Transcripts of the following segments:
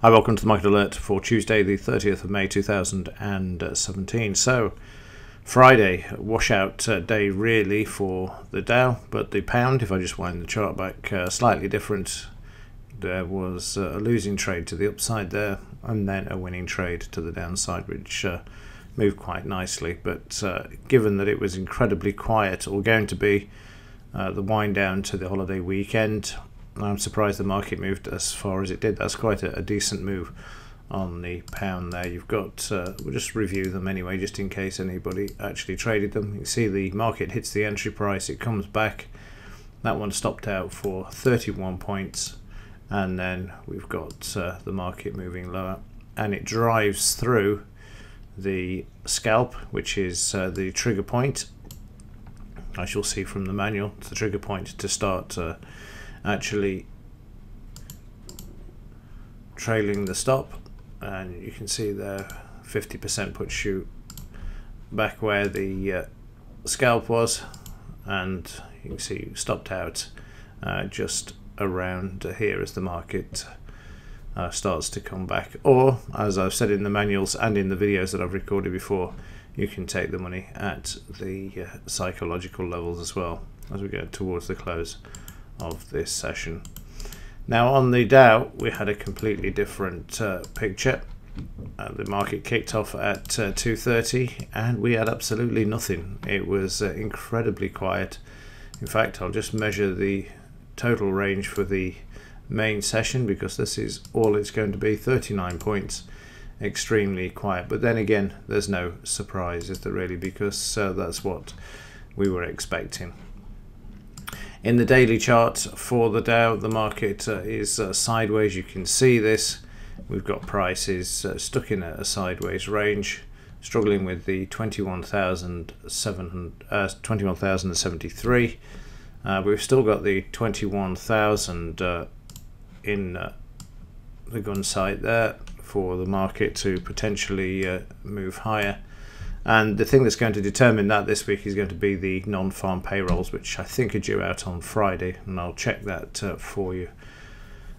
Hi, welcome to the Market Alert for Tuesday, the 30th of May 2017. So, Friday, washout day really for the Dow, but the pound, if I just wind the chart back, slightly different. There was a losing trade to the upside there, and then a winning trade to the downside, which moved quite nicely. But given that it was incredibly quiet, or going to be, the wind down to the holiday weekend, I'm surprised the market moved as far as it did. That's quite a decent move on the pound there. You've got, we'll just review them anyway, just in case anybody actually traded them. You can see the market hits the entry price, it comes back. That one stopped out for 31 points, and then we've got the market moving lower, and it drives through the scalp, which is the trigger point. I shall see from the manual, it's the trigger point to start actually trailing the stop, and you can see there 50% puts you back where the scalp was, and you can see you stopped out just around here as the market starts to come back. Or, as I've said in the manuals and in the videos that I've recorded before, you can take the money at the psychological levels as well as we go towards the close of this session. Now on the Dow we had a completely different picture. The market kicked off at 2:30 and we had absolutely nothing. It was incredibly quiet. In fact, I'll just measure the total range for the main session, because this is all it's going to be, 39 points. Extremely quiet, but then again there's no surprise, is there really, because that's what we were expecting. In the daily chart for the Dow, the market is sideways. You can see this. We've got prices stuck in a sideways range, struggling with the 21,073. We've still got the 21,000 in the gun sight there for the market to potentially move higher. And the thing that's going to determine that this week is going to be the non-farm payrolls, which I think are due out on Friday, and I'll check that for you.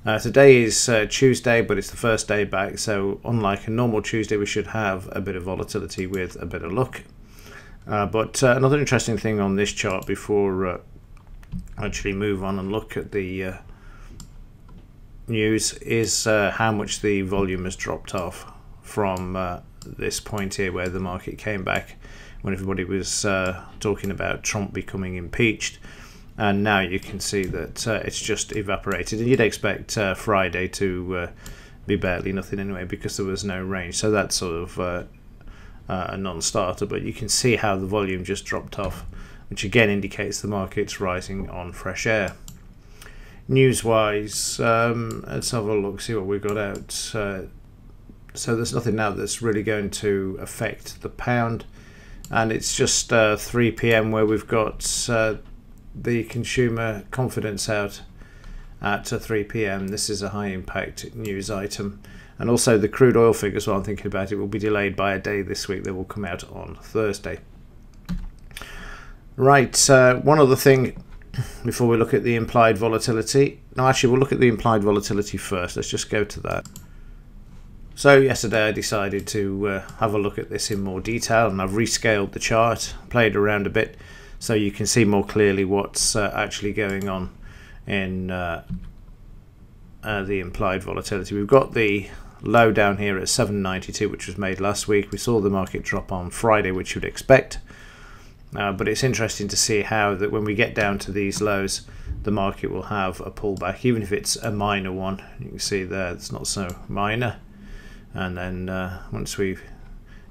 Today is Tuesday, but it's the first day back, so unlike a normal Tuesday we should have a bit of volatility with a bit of luck. But another interesting thing on this chart before I actually move on and look at the news is how much the volume has dropped off from this point here, where the market came back when everybody was talking about Trump becoming impeached, and now you can see that it's just evaporated. And you'd expect Friday to be barely nothing anyway, because there was no range, so that's sort of a non-starter. But you can see how the volume just dropped off, which again indicates the market's rising on fresh air. News wise, let's have a look, see what we've got out. So there's nothing now that's really going to affect the pound, and it's just 3 p.m. where we've got the consumer confidence out at 3 p.m. This is a high impact news item, and also the crude oil figures, while I'm thinking about it, will be delayed by a day this week. They will come out on Thursday. Right, one other thing before we look at the implied volatility. No, actually we'll look at the implied volatility first. Let's just go to that. So yesterday I decided to have a look at this in more detail, and I've rescaled the chart, played around a bit, so you can see more clearly what's actually going on in the implied volatility. We've got the low down here at 792, which was made last week. We saw the market drop on Friday, which you'd expect, but it's interesting to see how that when we get down to these lows, the market will have a pullback, even if it's a minor one. You can see there it's not so minor. And then once we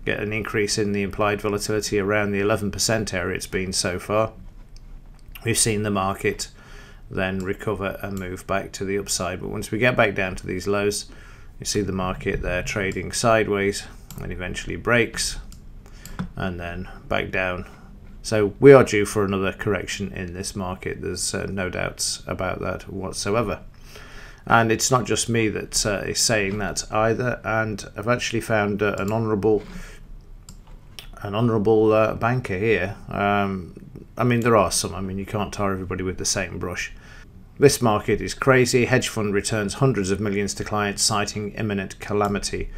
get an increase in the implied volatility around the 11% area it's been so far, we've seen the market then recover and move back to the upside. But once we get back down to these lows, you see the market there trading sideways, and eventually breaks and then back down. So we are due for another correction in this market. There's no doubts about that whatsoever. And it's not just me that is saying that either, and I've actually found an honourable banker here. I mean, there are some. I mean, you can't tar everybody with the same brush, This market is crazy. Hedge fund returns hundreds of millions to clients citing imminent calamity.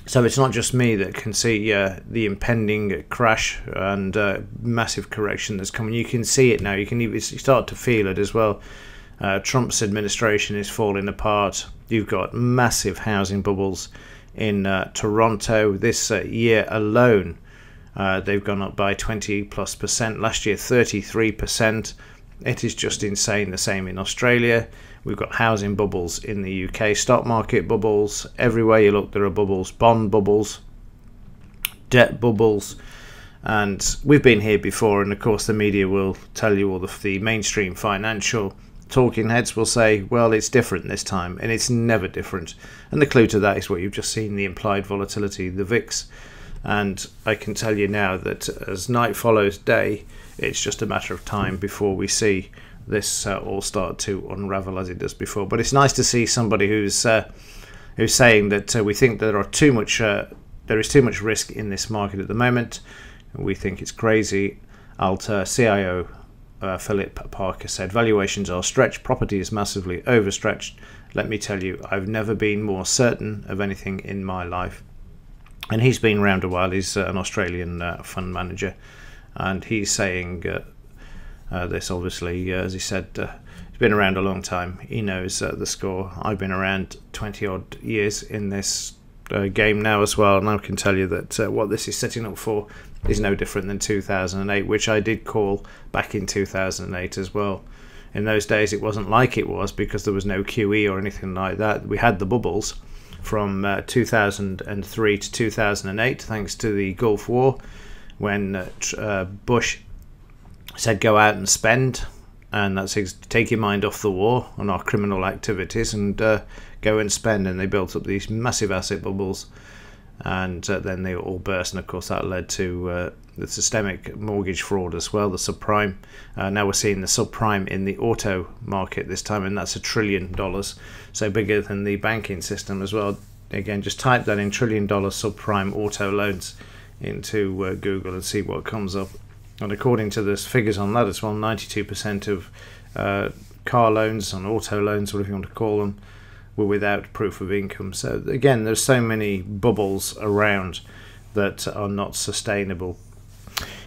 So it's not just me that can see the impending crash and massive correction that's coming. You can see it now. You can even start to feel it as well. Trump's administration is falling apart. You've got massive housing bubbles in Toronto. This year alone, they've gone up by 20+%. Last year, 33%. It is just insane. The same in Australia. We've got housing bubbles in the UK, stock market bubbles. Everywhere you look, there are bubbles, bond bubbles, debt bubbles. And we've been here before, and of course the media will tell you, all the mainstream financial talking heads will say, well, it's different this time, and it's never different. And the clue to that is what you've just seen, the implied volatility, the VIX. And I can tell you now that as night follows day, it's just a matter of time before we see this all start to unravel as it does before. But it's nice to see somebody who's saying that we think there is too much risk in this market at the moment. We think it's crazy. Alta CIO Philip Parker said, valuations are stretched, property is massively overstretched. Let me tell you, I've never been more certain of anything in my life. And he's been around a while. He's an Australian fund manager, and he's saying this, obviously, as he said, he's been around a long time. He knows the score. I've been around 20 odd years in this game now as well, and I can tell you that what this is setting up for is no different than 2008, which I did call back in 2008 as well. In those days it wasn't like it was, because there was no QE or anything like that. We had the bubbles from 2003 to 2008 thanks to the Gulf War, when Bush said go out and spend, and that's take your mind off the war and our criminal activities and go and spend. And they built up these massive asset bubbles, and then they all burst, and of course that led to the systemic mortgage fraud as well, the subprime. Now we're seeing the subprime in the auto market this time, and that's $1 trillion, so bigger than the banking system as well. Again, just type that in, $1 trillion subprime auto loans into Google and see what comes up. And according to the figures on that as well, 92% of car loans and auto loans, whatever you want to call them, were without proof of income. So again, there's so many bubbles around that are not sustainable.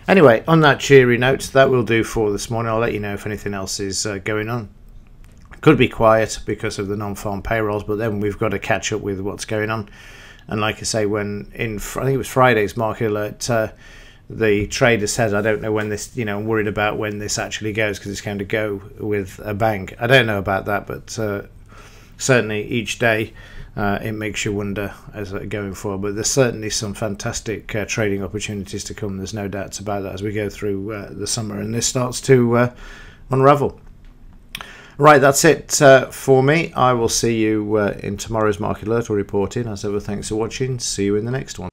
Anyway, on that cheery note, that will do for this morning. I'll let you know if anything else is going on. Could be quiet because of the non-farm payrolls, but then we've got to catch up with what's going on. And like I say, when I think it was Friday's market alert, the trader says, I don't know when this, I'm worried about when this actually goes, because it's going to go with a bang. I don't know about that, but certainly each day it makes you wonder as going forward. But there's certainly some fantastic trading opportunities to come. There's no doubts about that as we go through the summer and this starts to unravel. Right, that's it for me. I will see you in tomorrow's market alert or reporting. As ever, thanks for watching. See you in the next one.